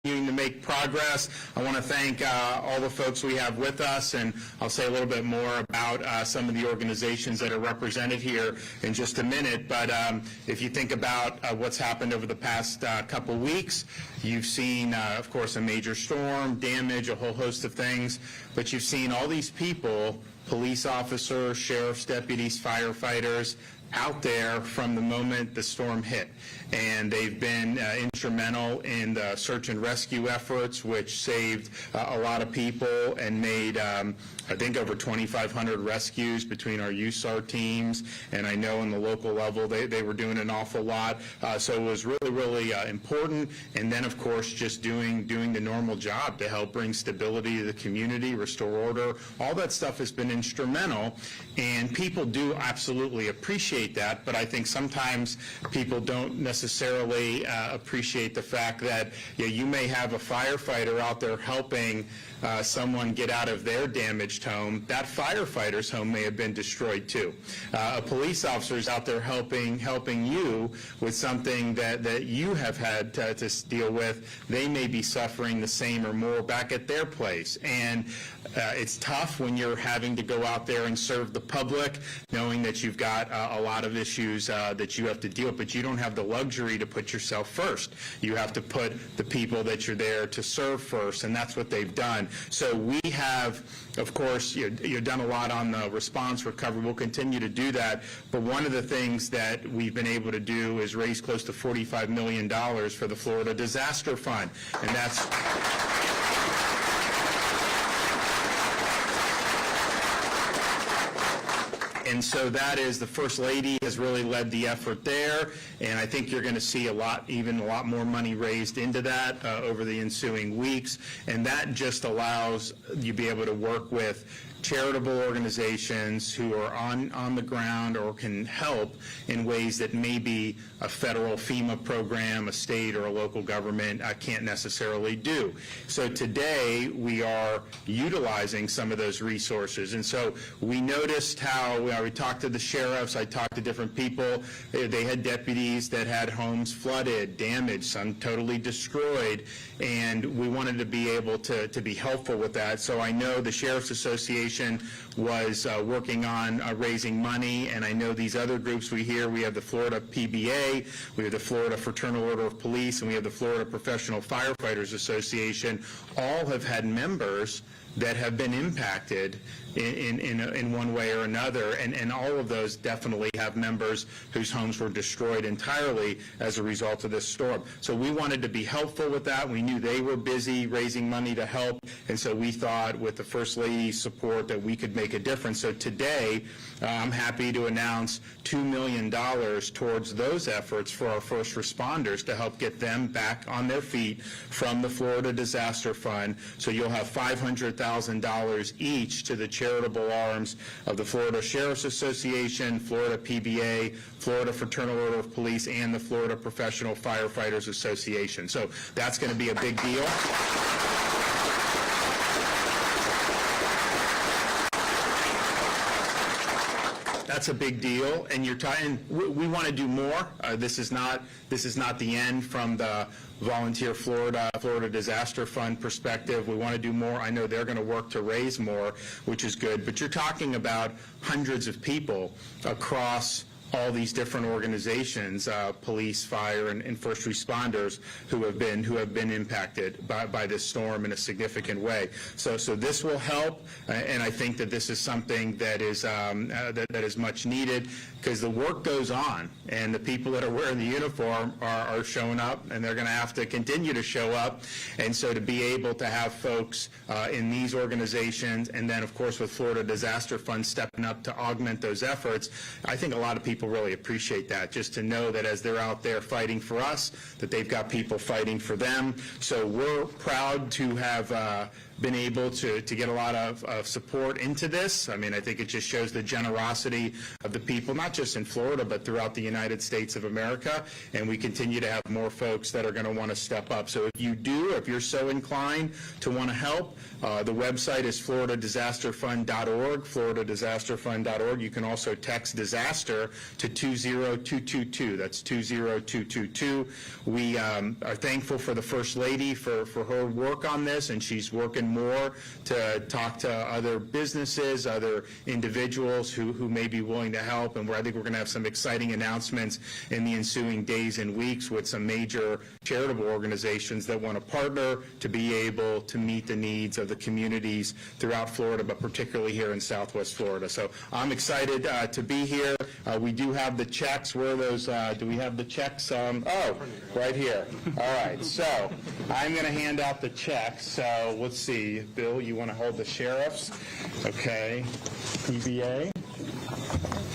continuing to make progress. I want to thank all the folks we have with us, and I'll say a little bit more about some of the organizations that are represented here in just a minute. But if you think about what's happened over the past couple weeks, you've seen, of course, a major storm, damage, a whole host of things, but you've seen all these people, police officers, sheriff's deputies, firefighters, out there from the moment the storm hit. And they've been instrumental in the search and rescue efforts, which saved a lot of people and made, I think, over 2,500 rescues between our USAR teams. And I know in the local level, they were doing an awful lot. So it was really, really important. And then, of course, just doing the normal job to help bring stability to the community, restore order. All that stuff has been instrumental. And people do absolutely appreciate that. But I think sometimes people don't necessarily appreciate the fact that you may have a firefighter out there helping someone get out of their damaged home. That firefighter's home may have been destroyed too. A police officer's out there helping you with something that you have had to deal with. They may be suffering the same or more back at their place. And it's tough when you're having to go out there and serve the public, knowing that you've got a lot of issues that you have to deal with, but you don't have the luxury to put yourself first. You have to put the people that you're there to serve first, and that's what they've done. So we have, of course, you've done a lot on the response recovery. We'll continue to do that, but one of the things that we've been able to do is raise close to $45 million for the Florida Disaster Fund, and that's... And so that is, the First Lady has really led the effort there, and I think you're going to see even a lot more money raised into that over the ensuing weeks, and that just allows you to be able to work with charitable organizations who are on the ground or can help in ways that maybe a federal FEMA program, a state or a local government can't necessarily do. So today we are utilizing some of those resources, and so we noticed how we talked to the sheriffs, I talked to different people. They had deputies that had homes flooded, damaged, some totally destroyed, and we wanted to be able to be helpful with that. So I know the Sheriff's Association was working on raising money, and I know these other groups we have the Florida PBA, we have the Florida Fraternal Order of Police, and we have the Florida Professional Firefighters Association. All have had members that have been impacted in one way or another, and all of those definitely have members whose homes were destroyed entirely as a result of this storm. So we wanted to be helpful with that. We knew they were busy raising money to help, and so we thought with the First Lady's support that we could make a difference. So today, I'm happy to announce $2 million towards those efforts for our first responders to help get them back on their feet from the Florida Disaster Fund. So you'll have $500,000 each to the charitable arms of the Florida Sheriff's Association, Florida PBA, Florida Fraternal Order of Police, and the Florida Professional Firefighters Association. So that's going to be a big deal. That's a big deal, and we want to do more. This is not the end from the Volunteer Florida Disaster Fund perspective. We want to do more. I know they're going to work to raise more, which is good. But you're talking about hundreds of people across all these different organizations, police, fire, and first responders who have been impacted by this storm in a significant way. So this will help, and I think that this is something that is that is much needed, because the work goes on, and the people that are wearing the uniform are showing up, and they're going to have to continue to show up. And so to be able to have folks in these organizations, and then of course with Florida Disaster Fund stepping up to augment those efforts, I think a lot of people really appreciate that, just to know that as they're out there fighting for us, that they've got people fighting for them. So we're proud to have been able to get a lot of support into this. I mean, I think it just shows the generosity of the people, not just in Florida, but throughout the United States of America, and we continue to have more folks that are going to want to step up. So if you're so inclined to want to help, the website is floridadisasterfund.org, floridadisasterfund.org. You can also text disaster to 20222. That's 20222. We are thankful for the First Lady for her work on this, and she's working more to talk to other businesses, other individuals who may be willing to help, and I think we're going to have some exciting announcements in the ensuing days and weeks with some major charitable organizations that want to partner to be able to meet the needs of the communities throughout Florida, but particularly here in Southwest Florida. So I'm excited to be here. We do have the checks. Where are those? Do we have the checks? Oh, right here. All right. So I'm going to hand out the checks. So let's see. Bill, you want to hold the sheriffs? Okay. PBA.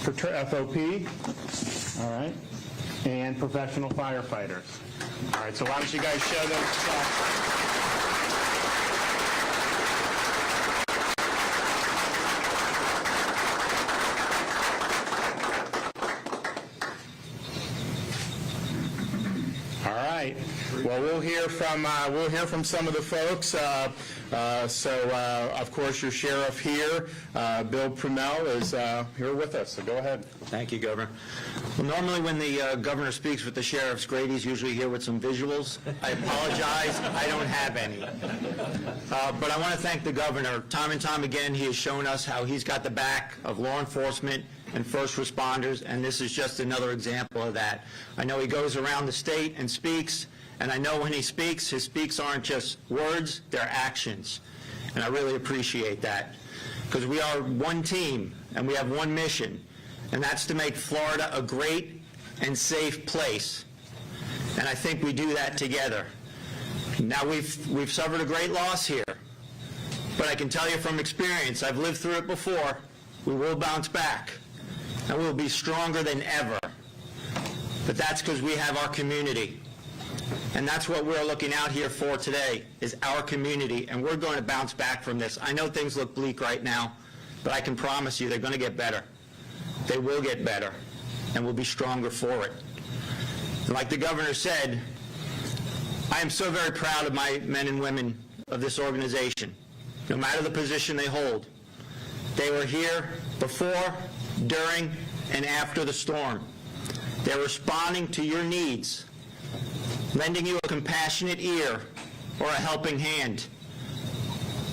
For FOP. All right. And professional firefighters. All right. So why don't you guys show those checks? Well, we'll hear from some of the folks. Of course, your sheriff here, Bill Prunell, is here with us. So go ahead. Thank you, Governor. Well, normally when the governor speaks with the sheriffs, Grady's usually here with some visuals. I apologize, I don't have any. But I want to thank the governor. Time and time again, he has shown us how he's got the back of law enforcement and first responders, and this is just another example of that. I know he goes around the state and speaks, and I know when he speaks, his speaks aren't just words, they're actions. And I really appreciate that, because we are one team, and we have one mission, and that's to make Florida a great and safe place. And I think we do that together. Now, we've suffered a great loss here, but I can tell you from experience, I've lived through it before, we will bounce back, and we'll be stronger than ever. But that's because we have our community. And that's what we're looking out here for today, is our community, and we're going to bounce back from this. I know things look bleak right now, but I can promise you they're going to get better. They will get better, and we'll be stronger for it. And like the governor said, I am so very proud of my men and women of this organization, no matter the position they hold. They were here before, during, and after the storm. They're responding to your needs, lending you a compassionate ear or a helping hand,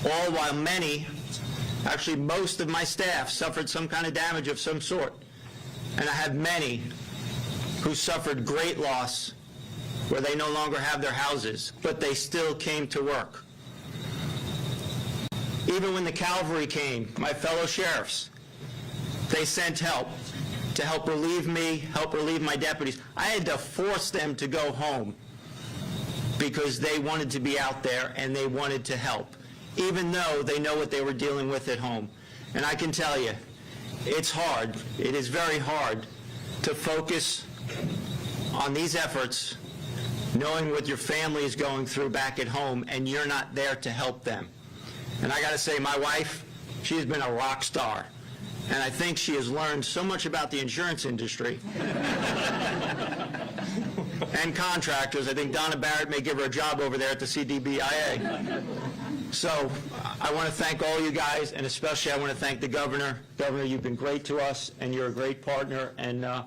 all while many, actually most of my staff, suffered some kind of damage of some sort. And I have many who suffered great loss where they no longer have their houses, but they still came to work. Even when the cavalry came, my fellow sheriffs, they sent help to help relieve me, help relieve my deputies. I had to force them to go home because they wanted to be out there and they wanted to help, even though they know what they were dealing with at home. And I can tell you, it's hard. It is very hard to focus on these efforts knowing what your family is going through back at home and you're not there to help them. And I got to say, my wife, she's been a rock star. And I think she has learned so much about the insurance industry and contractors. I think Donna Barrett may give her a job over there at the CDBIA. So I want to thank all you guys, and especially I want to thank the governor. Governor, you've been great to us, and you're a great partner, and I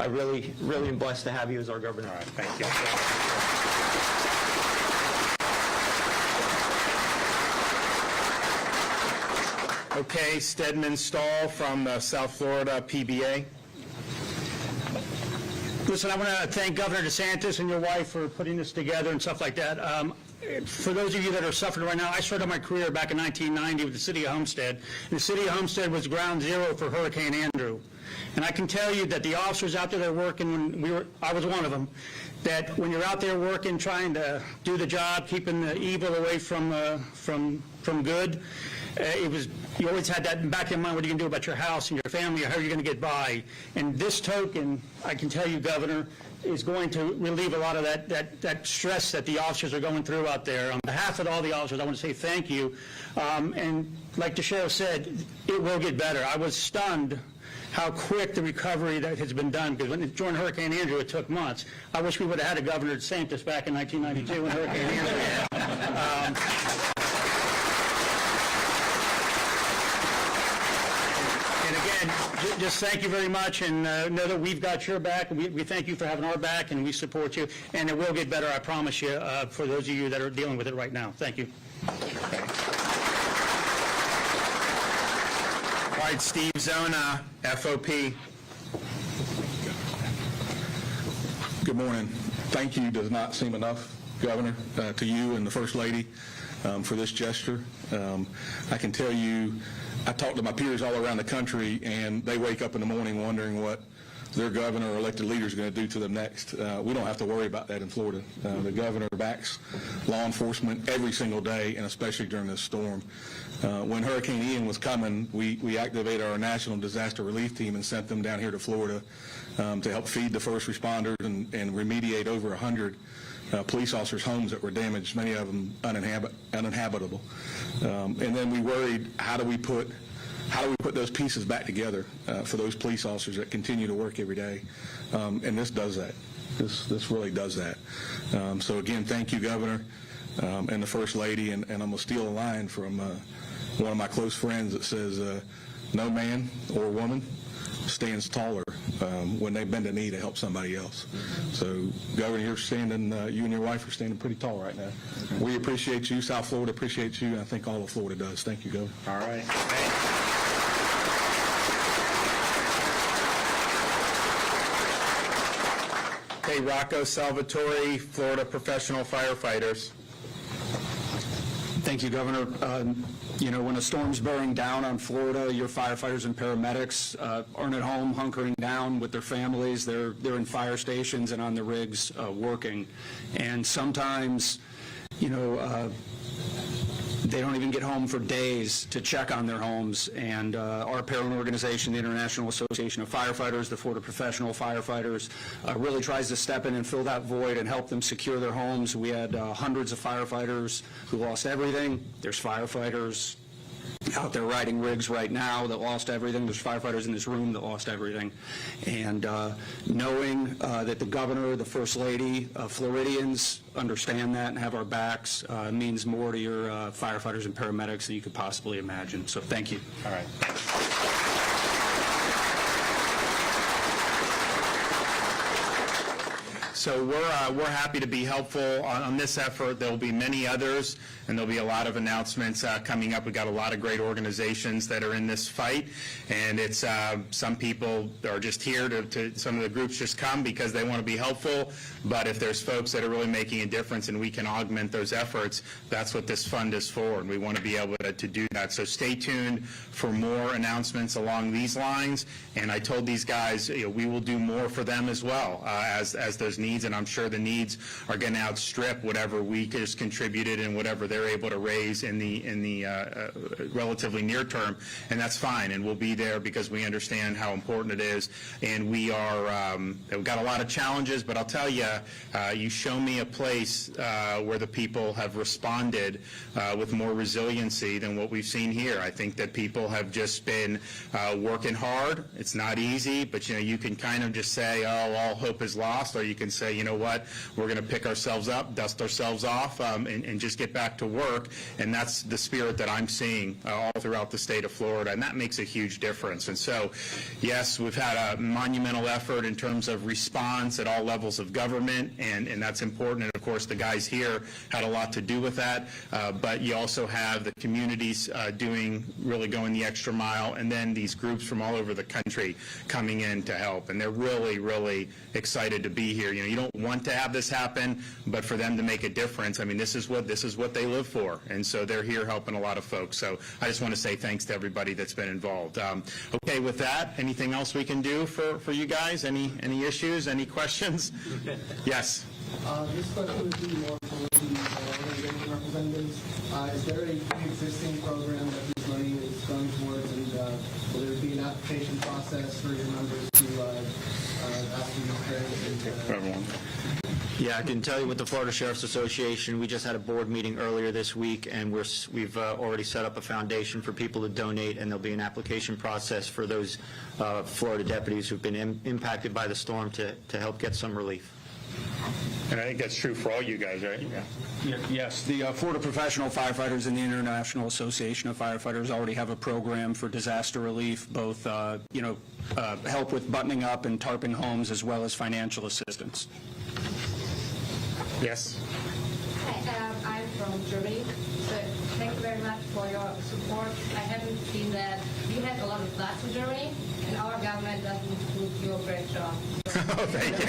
really, really am blessed to have you as our governor. All right, thank you. Okay, Stedman Stahl from South Florida PBA. Listen, I want to thank Governor DeSantis and your wife for putting this together and stuff like that. For those of you that are suffering right now, I started my career back in 1990 with the City of Homestead. And the City of Homestead was ground zero for Hurricane Andrew. And I can tell you that the officers out there that are working, I was one of them, that when you're out there working, trying to do the job, keeping the evil away from good, you always had that in the back of your mind, what are you going to do about your house and your family, or how are you going to get by? And this token, I can tell you, Governor, is going to relieve a lot of that stress that the officers are going through out there. On behalf of all the officers, I want to say thank you. And like the sheriff said, it will get better. I was stunned how quick the recovery that has been done, because during Hurricane Andrew, it took months. I wish we would have had a Governor DeSantis back in 1992 when Hurricane Andrew hit. And again, just thank you very much, and know that we've got your back. We thank you for having our back, and we support you. And it will get better, I promise you, for those of you that are dealing with it right now. Thank you. All right, Steve Zona, FOP. Good morning. Thank you does not seem enough, Governor, to you and the First Lady for this gesture. I can tell you, I talk to my peers all around the country, and they wake up in the morning wondering what their governor or elected leader is going to do to them next. We don't have to worry about that in Florida. The governor backs law enforcement every single day, and especially during this storm. When Hurricane Ian was coming, we activated our National Disaster Relief Team and sent them down here to Florida to help feed the first responders and remediate over 100 police officers' homes that were damaged, many of them uninhabitable. And then we worried, how do we put those pieces back together for those police officers that continue to work every day? And this does that. This really does that. So again, thank you, Governor, and the First Lady. And I'm going to steal a line from one of my close friends that says, no man or woman stands taller when they bend a knee to help somebody else. So, Governor, you and your wife are standing pretty tall right now. We appreciate you. South Florida appreciates you, and I think all of Florida does. Thank you, Governor. All right. Hey, Rocco Salvatore, Florida Professional Firefighters. Thank you, Governor. When a storm's bearing down on Florida, your firefighters and paramedics aren't at home hunkering down with their families. They're in fire stations and on the rigs working. And sometimes, they don't even get home for days to check on their homes. And our parent organization, the International Association of Firefighters, the Florida Professional Firefighters, really tries to step in and fill that void and help them secure their homes. We had hundreds of firefighters who lost everything. There's firefighters out there riding rigs right now that lost everything. There's firefighters in this room that lost everything. And knowing that the Governor, the First Lady, Floridians understand that and have our backs means more to your firefighters and paramedics than you could possibly imagine. So thank you. All right. So we're happy to be helpful on this effort. There will be many others, and there'll be a lot of announcements coming up. We've got a lot of great organizations that are in this fight, and it's some people are just here to some of the groups just come because they want to be helpful, but if there's folks that are really making a difference and we can augment those efforts, that's what this fund is for, and we want to be able to do that. So stay tuned for more announcements along these lines, and I told these guys, we will do more for them as well as those needs, and I'm sure the needs are going to outstrip whatever we just contributed and whatever they're able to raise in the relatively near term, and that's fine, and we'll be there because we understand how important it is, and we've got a lot of challenges, but I'll tell you, you show me a place where the people have responded with more resiliency than what we've seen here. I think that people have just been working hard. It's not easy, but you can kind of just say, oh, all hope is lost, or you can say, you know what, we're going to pick ourselves up, dust ourselves off, and just get back to work, and that's the spirit that I'm seeing all throughout the state of Florida, and that makes a huge difference. And so, yes, we've had a monumental effort in terms of response at all levels of government, and that's important, and of course the guys here had a lot to do with that, but you also have the communities really going the extra mile, and then these groups from all over the country coming in to help, and they're really, really excited to be here. you don't want to have this happen, but for them to make a difference, I mean, this is what they live for, and so they're here helping a lot of folks. So I just want to say thanks to everybody that's been involved. Okay, with that, anything else we can do for you guys? Any issues? Any questions? Yes. This question would be more for the organization representatives. Is there a pre-existing program that this money is going towards, and will there be an application process for your members to ask for these grants? Everyone. Yeah, I can tell you with the Florida Sheriff's Association, we just had a board meeting earlier this week, and we've already set up a foundation for people to donate, and there'll be an application process for those Florida deputies who've been impacted by the storm to help get some relief. And I think that's true for all you guys, right? Yeah. Yes, the Florida Professional Firefighters and the International Association of Firefighters already have a program for disaster relief, both, help with buttoning up and tarping homes, as well as financial assistance. Yes. Hi, I'm from Germany. So thank you very much for your support. I haven't seen that. We have a lot of floods in Germany, and our government doesn't do a great job. Oh, thank you.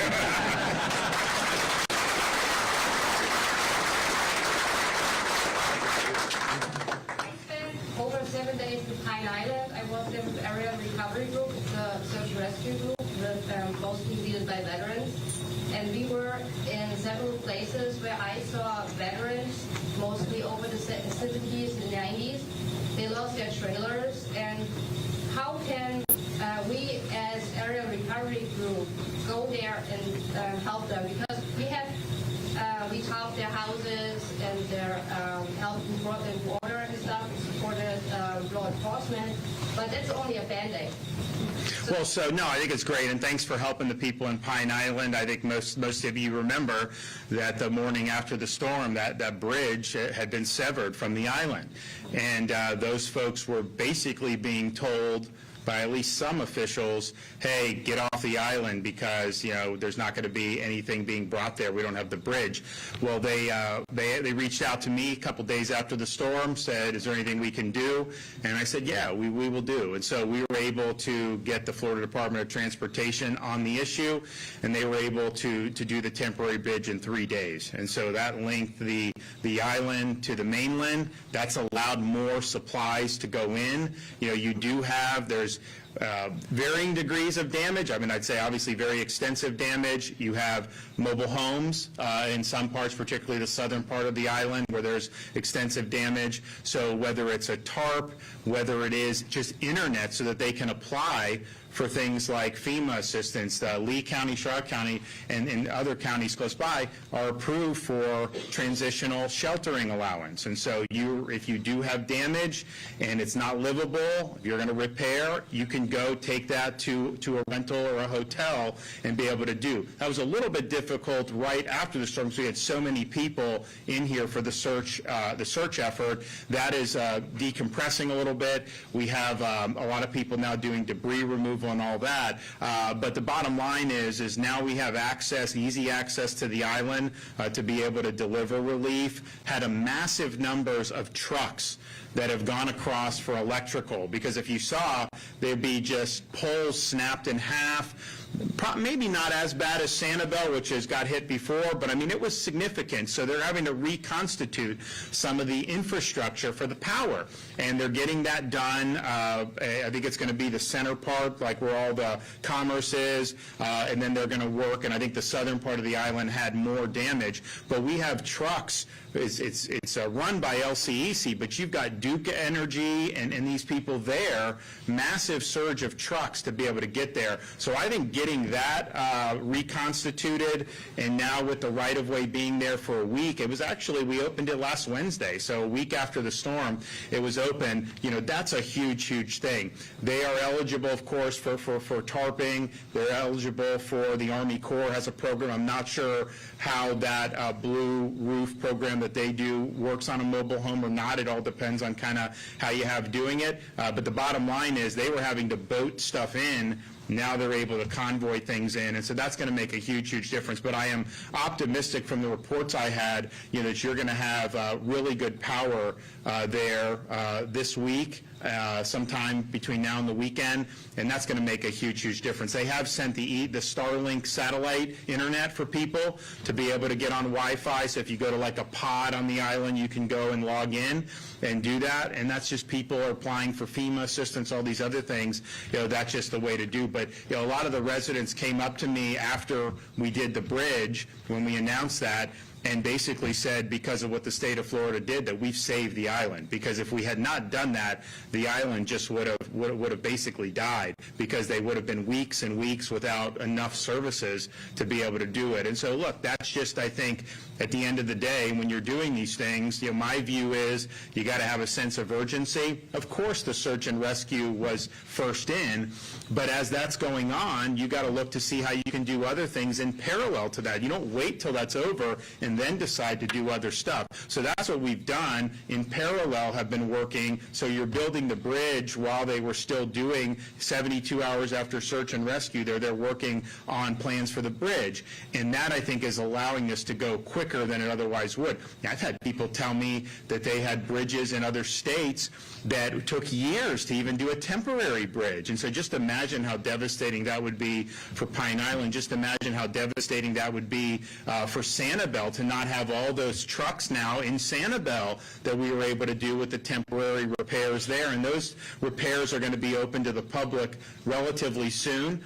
I spent over 7 days in Pine Island. I was in the area recovery group. It's a search and rescue group with mostly led by veterans. And we were in several places where I saw veterans, mostly over the 70s and 90s. They lost their trailers. And how can we as area recovery group go there and help them? Because we topped their houses and their help brought them water and stuff, supported law enforcement, but that's only a Band-Aid. Well, so, no, I think it's great, and thanks for helping the people in Pine Island. I think most of you remember that the morning after the storm, that bridge had been severed from the island, and those folks were basically being told by at least some officials, hey, get off the island because, there's not going to be anything being brought there. We don't have the bridge. Well, they reached out to me a couple days after the storm, said, is there anything we can do? And I said, yeah, we will do. And so we were able to get the Florida Department of Transportation on the issue, and they were able to do the temporary bridge in 3 days. And so that linked the island to the mainland. That's allowed more supplies to go in. You do have, there's varying degrees of damage. I mean, I'd say obviously very extensive damage. You have mobile homes in some parts, particularly the southern part of the island, where there's extensive damage. So whether it's a tarp, whether it is just internet so that they can apply for things like FEMA assistance. Lee County, Charlotte County, and other counties close by are approved for transitional sheltering allowance. And so if you do have damage and it's not livable, you're going to repair, you can go take that to a rental or a hotel and be able to do. That was a little bit difficult right after the storm, because we had so many people in here for the search effort. That is decompressing a little bit. We have a lot of people now doing debris removal and all that. But the bottom line is now we have easy access to the island to be able to deliver relief. Had a massive numbers of trucks that have gone across for electrical, because if you saw, there'd be just poles snapped in half. Maybe not as bad as Sanibel, which has got hit before, but I mean, it was significant. So they're having to reconstitute some of the infrastructure for the power, and they're getting that done. I think it's going to be the center part, like where all the commerce is, and then they're going to work, and I think the southern part of the island had more damage. But we have trucks. It's run by LCEC, but you've got Duke Energy and these people there, massive surge of trucks to be able to get there. So I think getting that reconstituted, and now with the right-of-way being there for a week, it was actually, we opened it last Wednesday, so a week after the storm, it was open. That's a huge, huge thing. They are eligible, of course, for tarping. They're eligible for the Army Corps has a program. I'm not sure how that blue roof program that they do works on a mobile home or not. It all depends on kind of how you have doing it. But the bottom line is they were having to boat stuff in Now they're able to convoy things in, and so that's going to make a huge, huge difference. But I am optimistic from the reports I had, that you're going to have really good power there this week, sometime between now and the weekend, and that's going to make a huge, huge difference. They have sent the Starlink satellite internet for people to be able to get on Wi-Fi, so if you go to like a pod on the island, you can go and log in and do that, and that's just people are applying for FEMA assistance, all these other things, that's just the way to do. But, a lot of the residents came up to me after we did the bridge, when we announced that, and basically said, because of what the state of Florida did, that we've saved the island. Because if we had not done that, the island just would have basically died, because they would have been weeks and weeks without enough services to be able to do it. And so, look, that's just, I think, at the end of the day, when you're doing these things, my view is you got to have a sense of urgency. Of course, the search and rescue was first in, but as that's going on, you got to look to see how you can do other things in parallel to that. You don't wait till that's over and then decide to do other stuff. So that's what we've done in parallel, have been working. So you're building the bridge while they were still doing 72 hours after search and rescue. They're working on plans for the bridge. And that, I think, is allowing this to go quicker than it otherwise would. I've had people tell me that they had bridges in other states that took years to even do a temporary bridge. And so just imagine how devastating that would be for Pine Island. Just imagine how devastating that would be for Sanibel, to not have all those trucks now in Sanibel that we were able to do with the temporary repairs there. And those repairs are going to be open to the public relatively soon,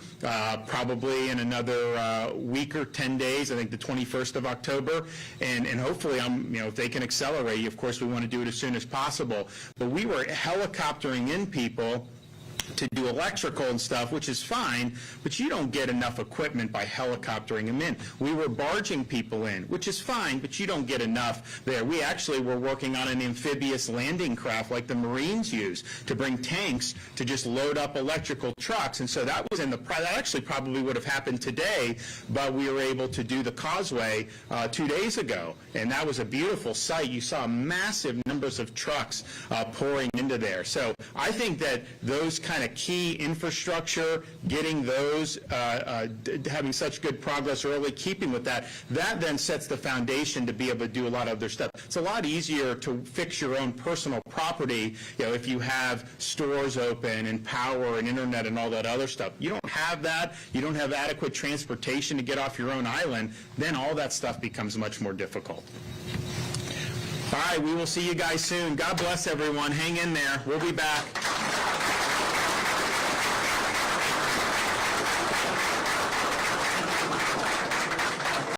probably in another week or 10 days, I think the 21st of October. And hopefully, if they can accelerate, of course, we want to do it as soon as possible. But we were helicoptering in people to do electrical and stuff, which is fine, but you don't get enough equipment by helicoptering them in. We were barging people in, which is fine, but you don't get enough there. We actually were working on an amphibious landing craft like the Marines use to bring tanks to just load up electrical trucks, and so that was that actually probably would have happened today, but we were able to do the causeway 2 days ago, and that was a beautiful sight. You saw massive numbers of trucks pouring into there. So I think that those kind of key infrastructure, getting those, having such good progress early, keeping with that then sets the foundation to be able to do a lot of other stuff. It's a lot easier to fix your own personal property, if you have stores open and power and internet and all that other stuff. You don't have that, you don't have adequate transportation to get off your own island, then all that stuff becomes much more difficult. All right, we will see you guys soon. God bless everyone. Hang in there. We'll be back.